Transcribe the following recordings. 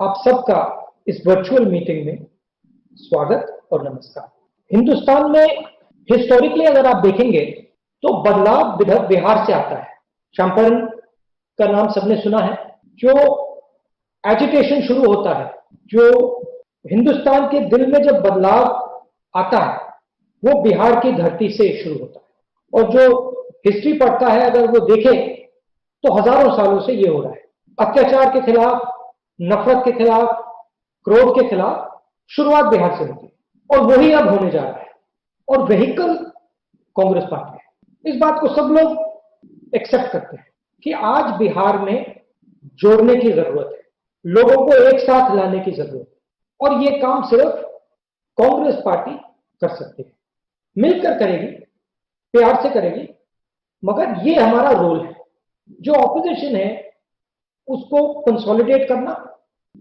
आप सबका इस वर्चुअल मीटिंग में स्वागत और नमस्कार। हिंदुस्तान में हिस्टोरिकली अगर आप देखेंगे तो बदलाव बिहार से आता है। चंपारण का नाम सबने सुना है। जो एजिटेशन शुरू होता है, जो हिंदुस्तान के दिल में जब बदलाव आता है, वो बिहार की धरती से शुरू होता है। और जो हिस्ट्री पढ़ता है अगर वो देखे तो हजारों सालों से ये हो रहा है। अत्याचार के खिलाफ, नफरत के खिलाफ, क्रोध के खिलाफ शुरुआत बिहार से होती है और वही अब होने जा रहा है। और वेहिकल कांग्रेस पार्टी है। इस बात को सब लोग एक्सेप्ट करते हैं कि आज बिहार में जोड़ने की जरूरत है, लोगों को एक साथ लाने की जरूरत है। और ये काम सिर्फ कांग्रेस पार्टी कर सकती है, मिलकर करेगी, प्यार से करेगी। मगर ये हमारा रोल है। जो ऑपोजिशन है उसको कंसोलिडेट करना,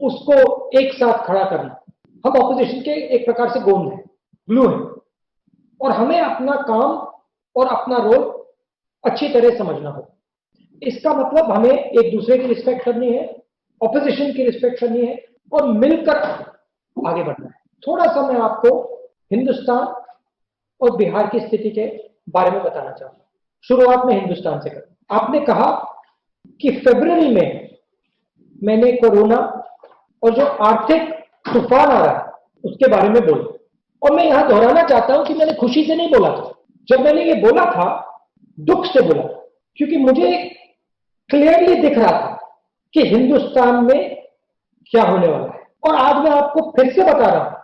उसको एक साथ खड़ा करना। हम ऑपोजिशन के एक प्रकार से गोंद हैं, ग्लू हैं, और हमें अपना काम और अपना रोल अच्छी तरह समझना होगा। इसका मतलब हमें एक दूसरे की रिस्पेक्ट करनी है, ऑपोजिशन की रिस्पेक्ट करनी है और मिलकर आगे बढ़ना है। थोड़ा सा मैं आपको हिंदुस्तान और बिहार की स्थिति के बारे में बताना चाहूंगा। शुरुआत में हिंदुस्तान से करें। आपने कहा कि फरवरी में मैंने कोरोना और जो आर्थिक तूफान आ रहा है उसके बारे में बोला, और मैं यहां दोहराना चाहता हूं कि मैंने खुशी से नहीं बोला था। जब मैंने ये बोला था, दुख से बोला, क्योंकि मुझे क्लियरली दिख रहा था कि हिंदुस्तान में क्या होने वाला है। और आज मैं आपको फिर से बता रहा हूं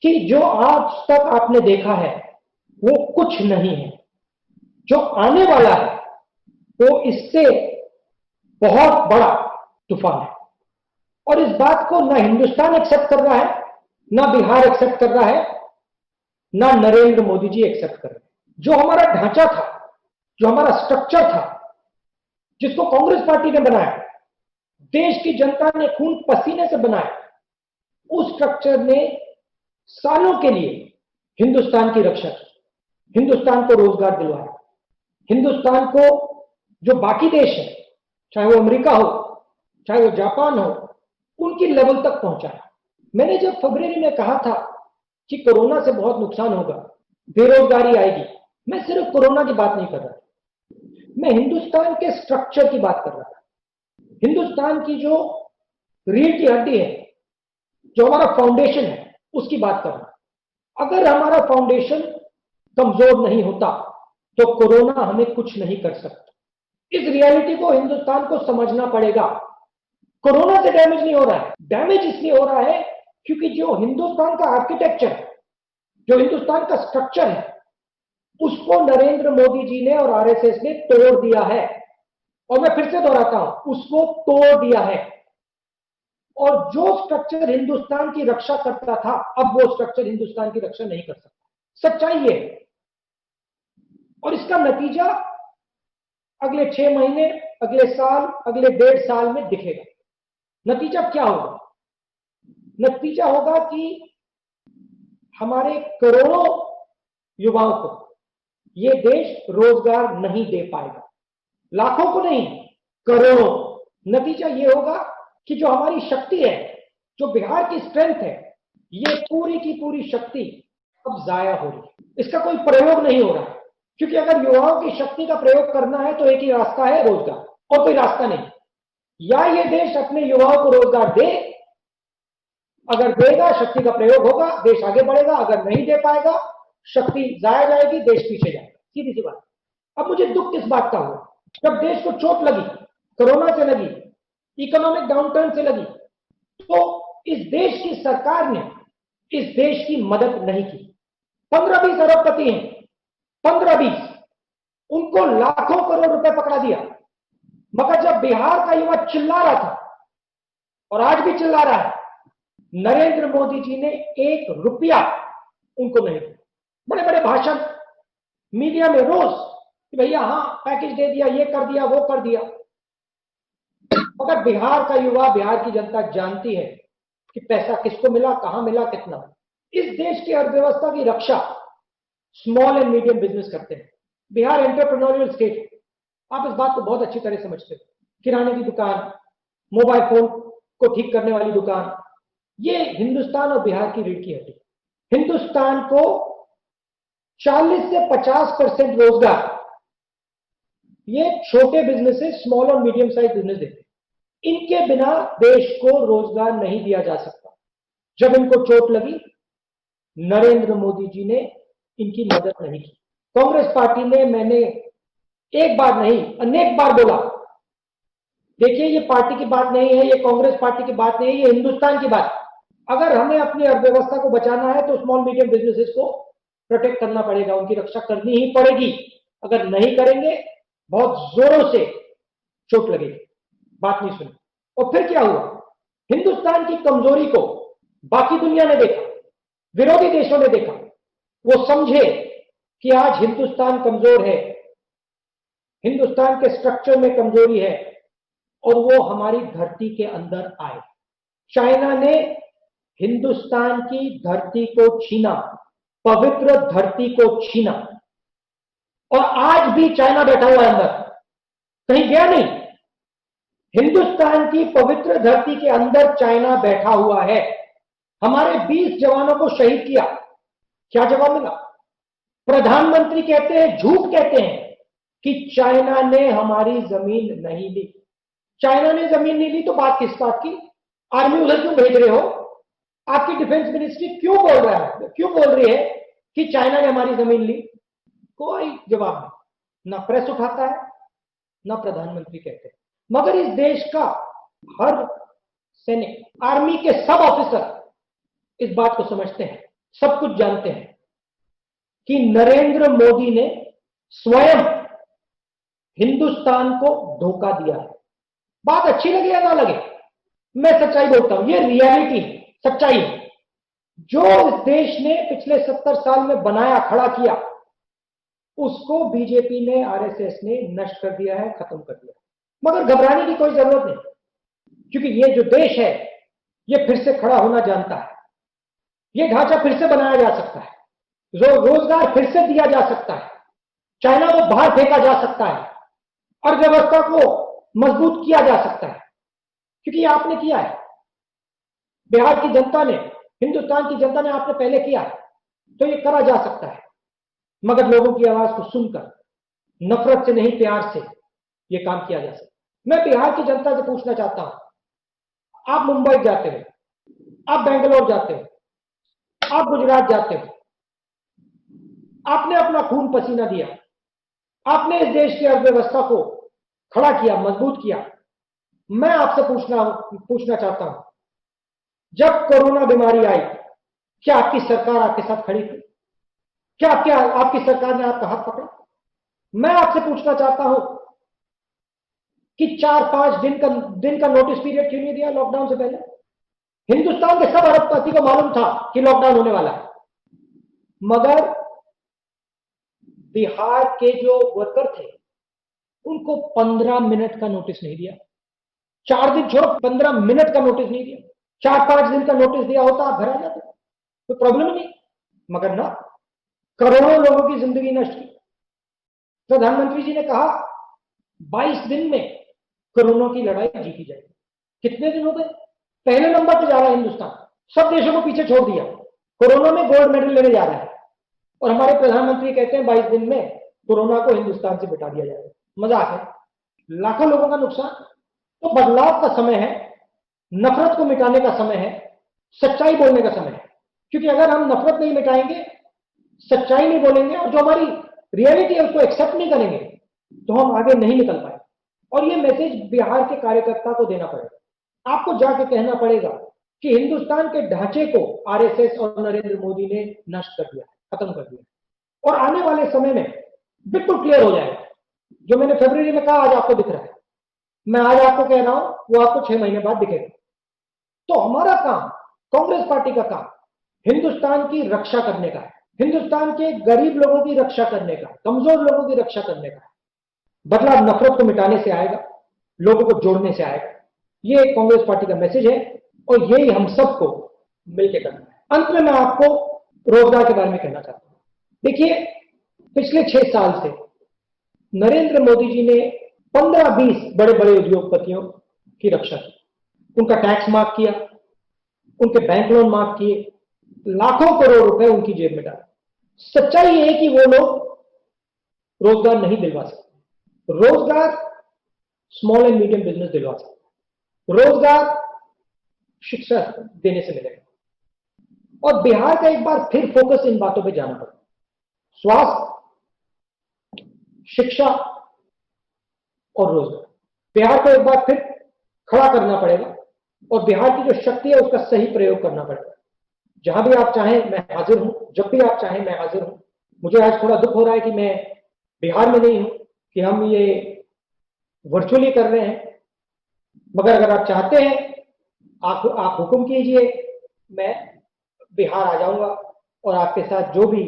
कि जो आज तक आपने देखा है वो कुछ नहीं है। जो आने वाला है वो इससे बहुत बड़ा तूफान है। और इस बात को ना हिंदुस्तान एक्सेप्ट कर रहा है, ना बिहार एक्सेप्ट कर रहा है, ना नरेंद्र मोदी जी एक्सेप्ट कर रहे हैं। जो हमारा ढांचा था, जो हमारा स्ट्रक्चर था, जिसको कांग्रेस पार्टी ने बनाया, देश की जनता ने खून पसीने से बनाया, उस स्ट्रक्चर ने सालों के लिए हिंदुस्तान की रक्षा की, हिंदुस्तान को रोजगार दिलवाया, हिंदुस्तान को जो बाकी देश है, चाहे वो अमेरिका हो, चाहे वो जापान हो, उनकी लेवल तक पहुंचाया। मैंने जब फरवरी में कहा था कि कोरोना से बहुत नुकसान होगा, बेरोजगारी आएगी, मैं सिर्फ कोरोना की बात नहीं कर रहा, मैं हिंदुस्तान के स्ट्रक्चर की बात कर रहा था। हिंदुस्तान की जो रीढ़ की हड्डी है, जो हमारा फाउंडेशन है, उसकी बात कर रहा। अगर हमारा फाउंडेशन कमजोर नहीं होता तो कोरोना हमें कुछ नहीं कर सकता। इस रियलिटी को हिंदुस्तान को समझना पड़ेगा। कोरोना से डैमेज नहीं हो रहा है, डैमेज इसलिए हो रहा है क्योंकि जो हिंदुस्तान का आर्किटेक्चर है, जो हिंदुस्तान का स्ट्रक्चर है, उसको नरेंद्र मोदी जी ने और आरएसएस ने तोड़ दिया है। और मैं फिर से दोहराता हूं, उसको तोड़ दिया है। और जो स्ट्रक्चर हिंदुस्तान की रक्षा करता था, अब वो स्ट्रक्चर हिंदुस्तान की रक्षा नहीं कर सकता। सच्चाई ये है। और इसका नतीजा अगले 6 महीने, अगले साल, अगले 1.5 साल में दिखेगा। नतीजा क्या होगा? नतीजा होगा कि हमारे करोड़ों युवाओं को ये देश रोजगार नहीं दे पाएगा। लाखों को नहीं, करोड़ों। नतीजा ये होगा कि जो हमारी शक्ति है, जो बिहार की स्ट्रेंथ है, ये पूरी की पूरी शक्ति अब जाया हो रही है। इसका कोई प्रयोग नहीं हो रहा है, क्योंकि अगर युवाओं की शक्ति का प्रयोग करना है तो एक ही रास्ता है, रोजगार, और कोई रास्ता नहीं। या ये देश अपने युवाओं को रोजगार दे, अगर देगा, शक्ति का प्रयोग होगा, देश आगे बढ़ेगा। अगर नहीं दे पाएगा, शक्ति जाया जाएगी, देश पीछे जाएगा। सीधी सी बात। अब मुझे दुख किस बात का हुआ? जब देश को चोट लगी, कोरोना से लगी, इकोनॉमिक डाउनटर्न से लगी, तो इस देश की सरकार ने इस देश की मदद नहीं की। 15-20 अरबपति हैं, 15-20, उनको लाखों करोड़ रुपए पकड़ा दिया। मगर जब बिहार का युवा चिल्ला रहा था, और आज भी चिल्ला रहा है, नरेंद्र मोदी जी ने 1 रुपया उनको नहीं दिया। बड़े बड़े भाषण मीडिया में रोज कि भैया हाँ पैकेज दे दिया, ये कर दिया, वो कर दिया। मगर बिहार का युवा, बिहार की जनता जानती है कि पैसा किसको मिला, कहां मिला, कितना। इस देश की अर्थव्यवस्था की रक्षा स्मॉल एंड मीडियम बिजनेस करते हैं। बिहार एंटरप्रेन्योरियल स्टेट, आप इस बात को बहुत अच्छी तरह समझते हो। किराने की दुकान, मोबाइल फोन को ठीक करने वाली दुकान, ये हिंदुस्तान और बिहार की रीढ़ की हड्डी। हिंदुस्तान को 40 से 50% रोजगार ये छोटे बिजनेसेस, स्मॉल और मीडियम साइज बिजनेस देते हैं। इनके बिना देश को रोजगार नहीं दिया जा सकता। जब इनको चोट लगी, नरेंद्र मोदी जी ने इनकी मदद नहीं की। कांग्रेस पार्टी ने, मैंने एक बार नहीं अनेक बार बोला, देखिए ये पार्टी की बात नहीं है, ये कांग्रेस पार्टी की बात नहीं है, ये हिंदुस्तान की बात। अगर हमें अपनी अर्थव्यवस्था को बचाना है तो स्मॉल मीडियम बिजनेसेस को प्रोटेक्ट करना पड़ेगा, उनकी रक्षा करनी ही पड़ेगी। अगर नहीं करेंगे बहुत जोरों से चोट लगेगी। बात नहीं सुनी। और फिर क्या हुआ? हिंदुस्तान की कमजोरी को बाकी दुनिया ने देखा, विरोधी देशों ने देखा, वो समझे कि आज हिंदुस्तान कमजोर है, हिंदुस्तान के स्ट्रक्चर में कमजोरी है, और वो हमारी धरती के अंदर आए। चाइना ने हिंदुस्तान की धरती को छीना, पवित्र धरती को छीना, और आज भी चाइना बैठा हुआ है अंदर, कहीं गया नहीं। हिंदुस्तान की पवित्र धरती के अंदर चाइना बैठा हुआ है। हमारे 20 जवानों को शहीद किया, क्या जवाब मिला? प्रधानमंत्री कहते हैं, झूठ कहते हैं कि चाइना ने हमारी जमीन नहीं ली। चाइना ने जमीन नहीं ली तो बात किस बात की? आर्मी उधर क्यों भेज रहे हो? आपकी डिफेंस मिनिस्ट्री क्यों बोल रहा है, क्यों बोल रही है कि चाइना ने हमारी जमीन ली? कोई जवाब नहीं, ना प्रेस उठाता है, ना प्रधानमंत्री कहते हैं। मगर इस देश का हर सैनिक, आर्मी के सब ऑफिसर इस बात को समझते हैं, सब कुछ जानते हैं कि नरेंद्र मोदी ने स्वयं हिंदुस्तान को धोखा दिया है। बात अच्छी लगे या ना लगे, मैं सच्चाई बोलता हूं, ये रियलिटी है, सच्चाई है। जो इस देश ने पिछले 70 साल में बनाया, खड़ा किया, उसको बीजेपी ने, आरएसएस ने नष्ट कर दिया है, खत्म कर दिया। मगर घबराने की कोई जरूरत नहीं, क्योंकि ये जो देश है ये फिर से खड़ा होना जानता है। ये ढांचा फिर से बनाया जा सकता है, रोजगार फिर से दिया जा सकता है, चाइना को बाहर फेंका जा सकता है, अर्थव्यवस्था को मजबूत किया जा सकता है, क्योंकि आपने किया है। बिहार की जनता ने, हिंदुस्तान की जनता ने आपने पहले किया है, तो ये करा जा सकता है। मगर लोगों की आवाज को सुनकर, नफरत से नहीं प्यार से ये काम किया जा सकता है। मैं बिहार की जनता से पूछना चाहता हूं, आप मुंबई जाते हो, आप बेंगलोर जाते हो, आप गुजरात जाते हो, आपने अपना खून पसीना दिया, आपने इस देश की अर्थव्यवस्था को खड़ा किया, मजबूत किया। मैं आपसे पूछना चाहता हूं, जब कोरोना बीमारी आई, क्या आपकी सरकार आपके साथ खड़ी थी? क्या आपकी सरकार ने आपका हाथ पकड़ा? मैं आपसे पूछना चाहता हूं कि 4-5 दिन का नोटिस पीरियड क्यों नहीं दिया लॉकडाउन से पहले? हिंदुस्तान के सब अरबपति को मालूम था कि लॉकडाउन होने वाला है, मगर बिहार के जो वर्कर थे उनको 15 मिनट का नोटिस नहीं दिया। 4 दिन छोड़ो, 15 मिनट का नोटिस नहीं दिया। 4-5 दिन का नोटिस दिया होता आप घर आ जाते, कोई प्रॉब्लम नहीं। मगर ना, करोड़ों लोगों की जिंदगी नष्ट की। प्रधानमंत्री जी ने कहा 22 दिन में कोरोना की लड़ाई जीती जाएगी। कितने दिन हो गए? पहले नंबर पर जा रहा है हिंदुस्तान, सब देशों को पीछे छोड़ दिया, कोरोना में गोल्ड मेडल लेने जा रहा है, और हमारे प्रधानमंत्री कहते हैं 22 दिन में कोरोना को हिंदुस्तान से मिटा दिया जाएगा। मजाक है, लाखों लोगों का नुकसान। तो बदलाव का समय है, नफरत को मिटाने का समय है, सच्चाई बोलने का समय है। क्योंकि अगर हम नफरत नहीं मिटाएंगे, सच्चाई नहीं बोलेंगे, और जो हमारी रियलिटी है उसको एक्सेप्ट नहीं करेंगे, तो हम आगे नहीं निकल पाएंगे। और ये मैसेज बिहार के कार्यकर्ता को देना पड़ेगा। आपको जाके कहना पड़ेगा कि हिंदुस्तान के ढांचे को आरएसएस और नरेंद्र मोदी ने नष्ट कर दिया, खत्म कर दिया, और आने वाले समय में बिल्कुल क्लियर हो जाएगा। जो मैंने फरवरी में कहा आज आपको दिख रहा है, मैं आज आपको कह रहा हूं, वो आपको 6 महीने बाद दिखेगा। तो हमारा काम, कांग्रेस पार्टी का काम हिंदुस्तान की रक्षा करने का है, हिंदुस्तान के गरीब लोगों की रक्षा करने का, कमजोर लोगों की रक्षा करने का है। बदलाव नफरत को मिटाने से आएगा, लोगों को जोड़ने से आएगा। ये कांग्रेस पार्टी का मैसेज है, और यही हम सबको मिलकर करना है। अंत में मैं आपको रोजगार के बारे में कहना चाहता हूं। देखिए, पिछले 6 साल से नरेंद्र मोदी जी ने 15-20 बड़े बड़े उद्योगपतियों की रक्षा की, उनका टैक्स माफ किया, उनके बैंक लोन माफ किए, लाखों करोड़ रुपए उनकी जेब में डाले। सच्चाई ये है कि वो लोग रोजगार नहीं दिलवा सकते। रोजगार स्मॉल एंड मीडियम बिजनेस दिलवा सकते, रोजगार शिक्षा देने से मिलेगा। और बिहार का एक बार फिर फोकस इन बातों पे जाना पड़ेगा। स्वास्थ्य, शिक्षा और रोजगार, बिहार को एक बार फिर खड़ा करना पड़ेगा और बिहार की जो शक्ति है उसका सही प्रयोग करना पड़ेगा। जहां भी आप चाहें मैं हाजिर हूं, जब भी आप चाहें मैं हाजिर हूं। मुझे आज थोड़ा दुख हो रहा है कि मैं बिहार में नहीं हूं, कि हम ये वर्चुअली कर रहे हैं, मगर अगर आप चाहते हैं आप हुक्म कीजिए, मैं बिहार आ जाऊंगा और आपके साथ जो भी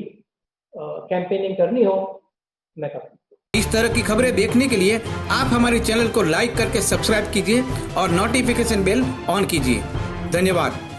कैंपेनिंग करनी हो मैं करूंगा। इस तरह की खबरें देखने के लिए आप हमारे चैनल को लाइक करके सब्सक्राइब कीजिए और नोटिफिकेशन बेल ऑन कीजिए। धन्यवाद।